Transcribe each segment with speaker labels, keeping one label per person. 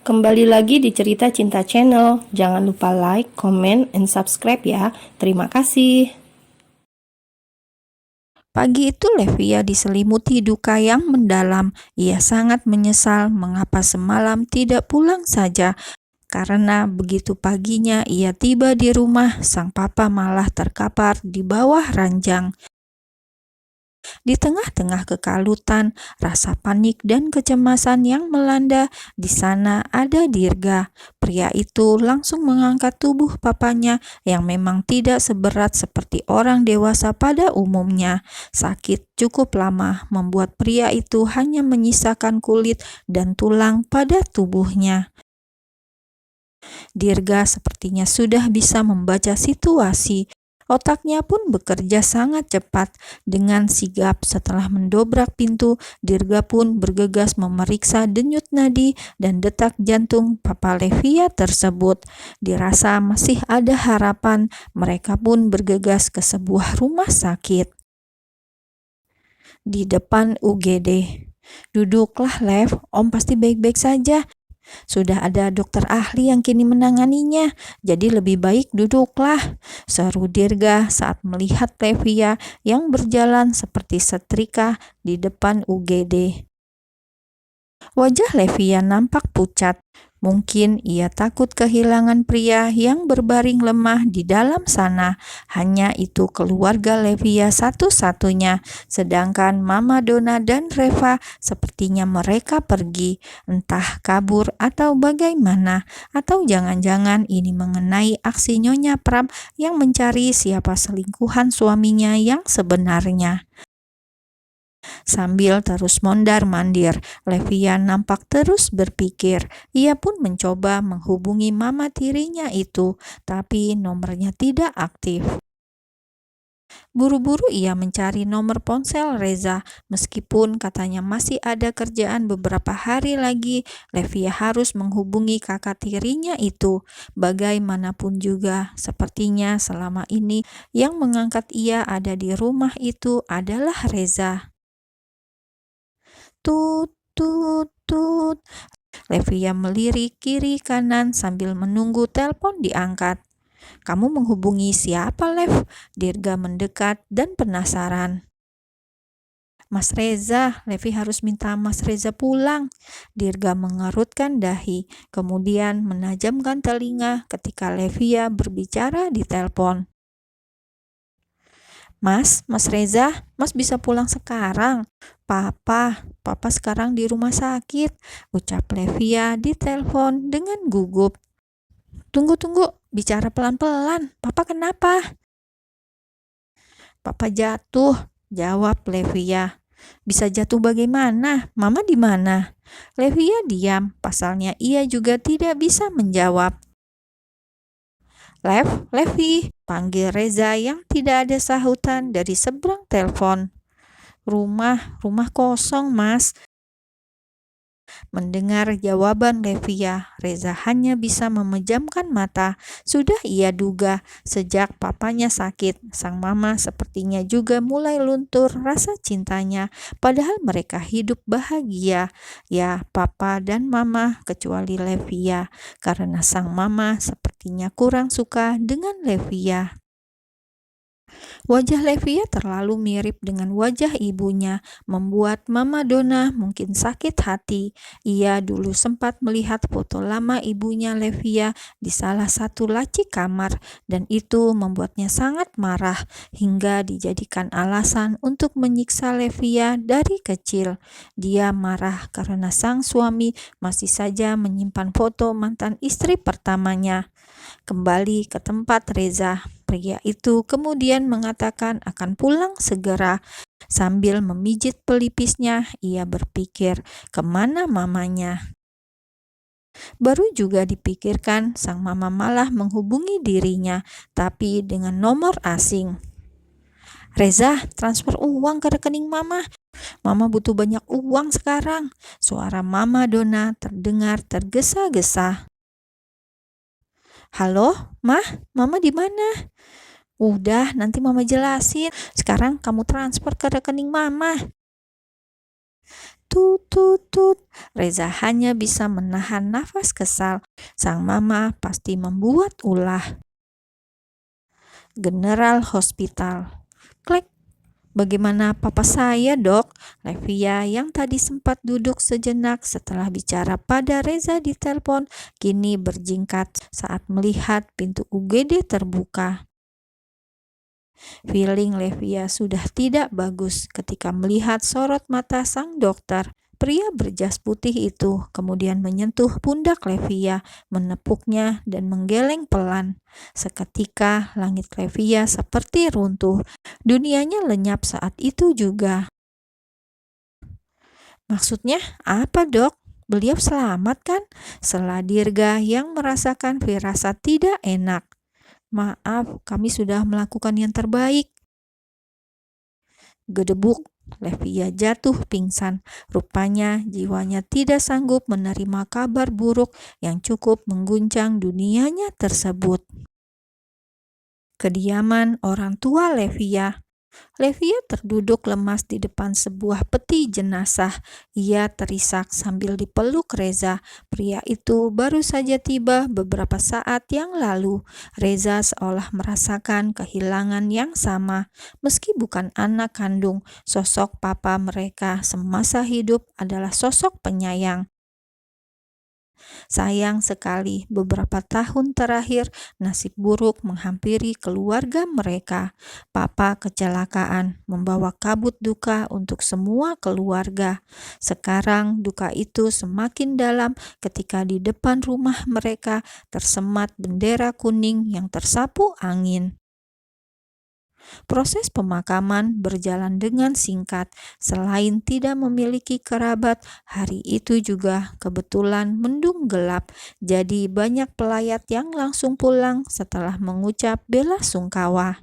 Speaker 1: Kembali lagi di Cerita Cinta Channel. Jangan lupa like, comment, and subscribe ya. Terima kasih.
Speaker 2: Pagi itu Levia diselimuti duka yang mendalam. Ia sangat menyesal mengapa semalam tidak pulang saja. Karena begitu paginya ia tiba di rumah, sang papa malah terkapar di bawah ranjang. Di tengah-tengah kekalutan, rasa panik dan kecemasan yang melanda, di sana ada Dirga. Pria itu langsung mengangkat tubuh papanya yang memang tidak seberat seperti orang dewasa pada umumnya. Sakit cukup lama membuat pria itu hanya menyisakan kulit dan tulang pada tubuhnya. Dirga sepertinya sudah bisa membaca situasi. Otaknya pun bekerja sangat cepat. Dengan sigap setelah mendobrak pintu, Dirga pun bergegas memeriksa denyut nadi dan detak jantung Papa Levia tersebut. Dirasa masih ada harapan, mereka pun bergegas ke sebuah rumah sakit. Di depan UGD. "Duduklah, Lev, Om pasti baik-baik saja. Sudah ada dokter ahli yang kini menanganinya, jadi lebih baik duduklah," seru Dirga saat melihat Levia yang berjalan seperti setrika di depan UGD. Wajah Levia nampak pucat. Mungkin ia takut kehilangan pria yang berbaring lemah di dalam sana. Hanya itu keluarga Levia satu-satunya, sedangkan Mama Donna dan Reva sepertinya mereka pergi, entah kabur atau bagaimana, atau jangan-jangan ini mengenai aksi Nyonya Pram yang mencari siapa selingkuhan suaminya yang sebenarnya. Sambil terus mondar-mandir, Levia nampak terus berpikir. Ia pun mencoba menghubungi mama tirinya itu, tapi nomornya tidak aktif. Buru-buru ia mencari nomor ponsel Reza. Meskipun katanya masih ada kerjaan beberapa hari lagi, Levia harus menghubungi kakak tirinya itu. Bagaimanapun juga, sepertinya selama ini yang mengangkat ia ada di rumah itu adalah Reza. Tut, tut, tut. Levia melirik kiri kanan sambil menunggu telepon diangkat. "Kamu menghubungi siapa, Lev?" Dirga mendekat dan penasaran. "Mas Reza, Levi harus minta Mas Reza pulang." Dirga mengerutkan dahi, kemudian menajamkan telinga ketika Levia berbicara di telepon. Mas Reza, Mas bisa pulang sekarang? Papa sekarang di rumah sakit," ucap Levia di telepon dengan gugup. Tunggu, bicara pelan-pelan. Papa kenapa?" "Papa jatuh," jawab Levia. "Bisa jatuh bagaimana? Mama di mana?" Levia diam, pasalnya ia juga tidak bisa menjawab. Levi, panggil Reza yang tidak ada sahutan dari seberang telepon. Rumah kosong, Mas." Mendengar jawaban Levia, Reza hanya bisa memejamkan mata. Sudah ia duga, sejak papanya sakit, sang mama sepertinya juga mulai luntur rasa cintanya. Padahal mereka hidup bahagia, ya papa dan mama kecuali Levia, karena sang mama sepertinya kurang suka dengan Levia. Wajah Levia terlalu mirip dengan wajah ibunya, membuat Mama Donna mungkin sakit hati. Ia dulu sempat melihat foto lama ibunya Levia di salah satu laci kamar, dan itu membuatnya sangat marah hingga dijadikan alasan untuk menyiksa Levia dari kecil. Dia marah karena sang suami masih saja menyimpan foto mantan istri pertamanya. Kembali ke tempat Reza, pria itu kemudian mengatakan akan pulang segera. Sambil memijit pelipisnya, ia berpikir kemana mamanya. Baru juga dipikirkan, sang mama malah menghubungi dirinya, tapi dengan nomor asing. "Reza, transfer uang ke rekening mama. Mama butuh banyak uang sekarang." Suara Mama Donna terdengar tergesa-gesa. "Halo, Mama di mana?" "Udah, nanti Mama jelasin. Sekarang kamu transfer ke rekening Mama." Tut, tut, tut. Reza hanya bisa menahan nafas kesal. Sang mama pasti membuat ulah. General Hospital. Klek. Bagaimana papa saya, Dok? Levia yang tadi sempat duduk sejenak setelah bicara pada Reza di telepon, kini berjingkat saat melihat pintu UGD terbuka. Feeling Levia sudah tidak bagus ketika melihat sorot mata sang dokter. Pria berjas putih itu kemudian menyentuh pundak Levia, menepuknya dan menggeleng pelan. Seketika langit Levia seperti runtuh. Dunianya lenyap saat itu juga. Maksudnya apa, Dok? Beliau selamat kan? Sela Dirga yang merasakan firasat tidak enak. Maaf, kami sudah melakukan yang terbaik. Gedebuk, Levia jatuh pingsan. Rupanya jiwanya tidak sanggup menerima kabar buruk yang cukup mengguncang dunianya tersebut. Kediaman orang tua Levia. Levia terduduk lemas di depan sebuah peti jenazah. Ia terisak sambil dipeluk Reza. Pria itu baru saja tiba beberapa saat yang lalu. Reza seolah merasakan kehilangan yang sama. Meski bukan anak kandung, sosok papa mereka semasa hidup adalah sosok penyayang. Sayang sekali, beberapa tahun terakhir nasib buruk menghampiri keluarga mereka. Papa kecelakaan, membawa kabut duka untuk semua keluarga. Sekarang duka itu semakin dalam ketika di depan rumah mereka tersemat bendera kuning yang tersapu angin. Proses pemakaman berjalan dengan singkat. Selain tidak memiliki kerabat, hari itu juga kebetulan mendung gelap. Jadi banyak pelayat yang langsung pulang setelah mengucap bela sungkawa.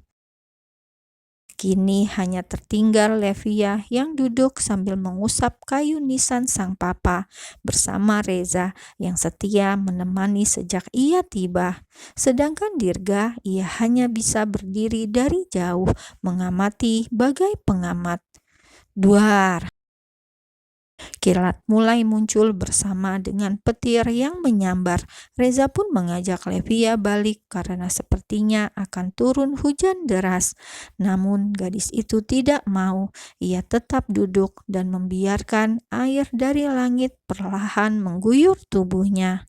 Speaker 2: Kini hanya tertinggal Levia yang duduk sambil mengusap kayu nisan sang papa bersama Reza yang setia menemani sejak ia tiba. Sedangkan Dirga, ia hanya bisa berdiri dari jauh mengamati bagai pengamat. Duar. Kilat mulai muncul bersama dengan petir yang menyambar. Reza pun mengajak Levia balik karena sepertinya akan turun hujan deras. Namun gadis itu tidak mau. Ia tetap duduk dan membiarkan air dari langit perlahan mengguyur tubuhnya.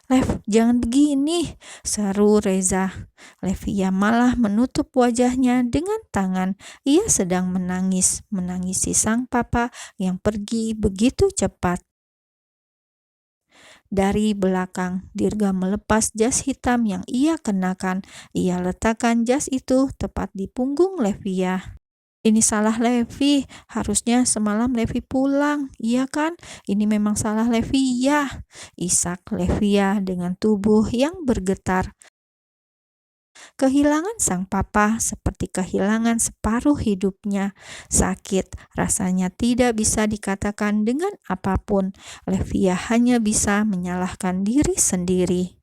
Speaker 2: "Lev, jangan begini," seru Reza. Levia malah menutup wajahnya dengan tangan. Ia sedang menangis, menangisi sang papa yang pergi begitu cepat. Dari belakang, Dirga melepas jas hitam yang ia kenakan. Ia letakkan jas itu tepat di punggung Levia. "Ini salah Levi, harusnya semalam Levi pulang, iya kan? Ini memang salah Levia," isak Levia dengan tubuh yang bergetar. Kehilangan sang papa seperti kehilangan separuh hidupnya. Sakit, rasanya tidak bisa dikatakan dengan apapun. Levia hanya bisa menyalahkan diri sendiri.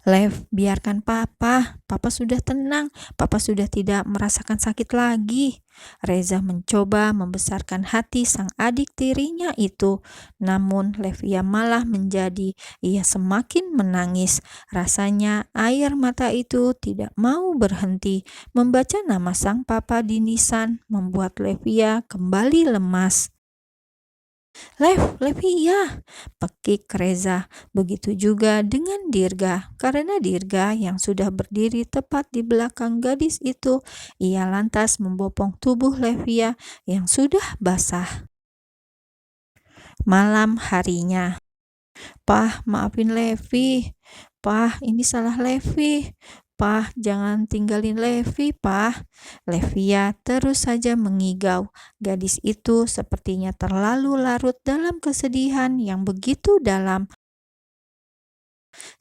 Speaker 2: "Lev, biarkan papa. Papa sudah tenang. Papa sudah tidak merasakan sakit lagi." Reza mencoba membesarkan hati sang adik tirinya itu. Namun Levia malah menjadi ia semakin menangis. Rasanya air mata itu tidak mau berhenti. Membaca nama sang papa di nisan membuat Levia kembali lemas. Levia," pekik Reza. Begitu juga dengan Dirga. Karena Dirga yang sudah berdiri tepat di belakang gadis itu, ia lantas membopong tubuh Levia yang sudah basah. Malam harinya. "Pah, maafin Levi. Pah, ini salah Levi. Pah, jangan tinggalin Levi, Pah." Levia terus saja mengigau. Gadis itu sepertinya terlalu larut dalam kesedihan yang begitu dalam.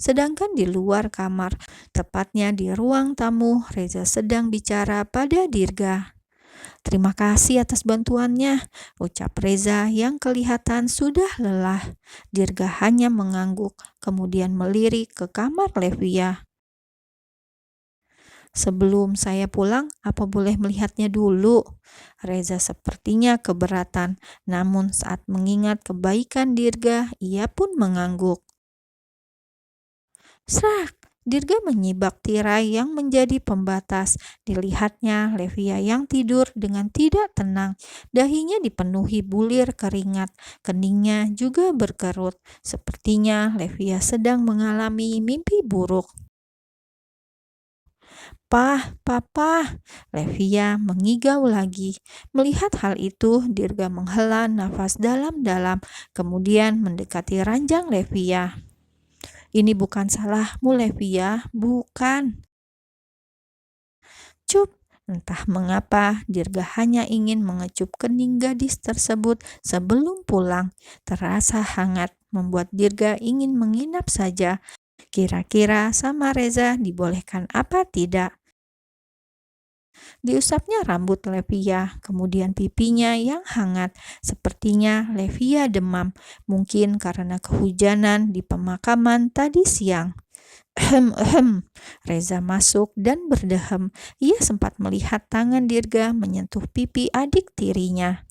Speaker 2: Sedangkan di luar kamar, tepatnya di ruang tamu, Reza sedang bicara pada Dirga. "Terima kasih atas bantuannya," ucap Reza yang kelihatan sudah lelah. Dirga hanya mengangguk, kemudian melirik ke kamar Levia. Sebelum saya pulang, apa boleh melihatnya dulu? Reza sepertinya keberatan, namun saat mengingat kebaikan Dirga, ia pun mengangguk. Srak! Dirga menyibak tirai yang menjadi pembatas. Dilihatnya Levia yang tidur dengan tidak tenang. Dahinya dipenuhi bulir keringat. Keningnya juga berkerut. Sepertinya Levia sedang mengalami mimpi buruk. Pah, papa, Levia mengigau lagi. Melihat hal itu, Dirga menghela nafas dalam-dalam, kemudian mendekati ranjang Levia. Ini bukan salahmu, Levia, bukan. Cup, entah mengapa Dirga hanya ingin mengecup kening gadis tersebut sebelum pulang. Terasa hangat, membuat Dirga ingin menginap saja. Kira-kira sama Reza dibolehkan apa tidak? Diusapnya rambut Levia, kemudian pipinya yang hangat. Sepertinya Levia demam, mungkin karena kehujanan di pemakaman tadi siang. Ehem. Reza masuk dan berdehem. Ia sempat melihat tangan Dirga menyentuh pipi adik tirinya.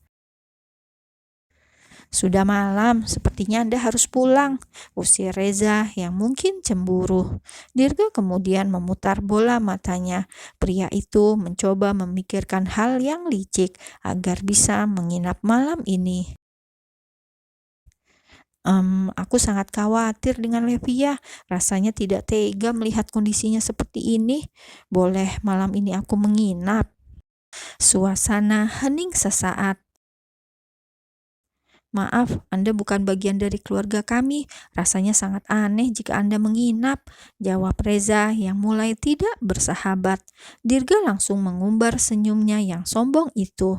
Speaker 2: Sudah malam, sepertinya Anda harus pulang, usir Reza yang mungkin cemburu. Dirga kemudian memutar bola matanya. Pria itu mencoba memikirkan hal yang licik agar bisa menginap malam ini. Aku sangat khawatir dengan Levia. Rasanya tidak tega melihat kondisinya seperti ini. Boleh malam ini aku menginap? Suasana hening sesaat. Maaf, Anda bukan bagian dari keluarga kami. Rasanya sangat aneh jika Anda menginap, jawab Reza yang mulai tidak bersahabat. Dirga langsung mengumbar senyumnya yang sombong itu.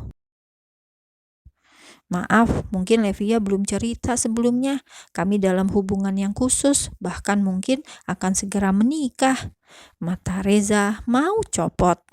Speaker 2: Maaf, mungkin Levia belum cerita sebelumnya. Kami dalam hubungan yang khusus, bahkan mungkin akan segera menikah. Mata Reza mau copot.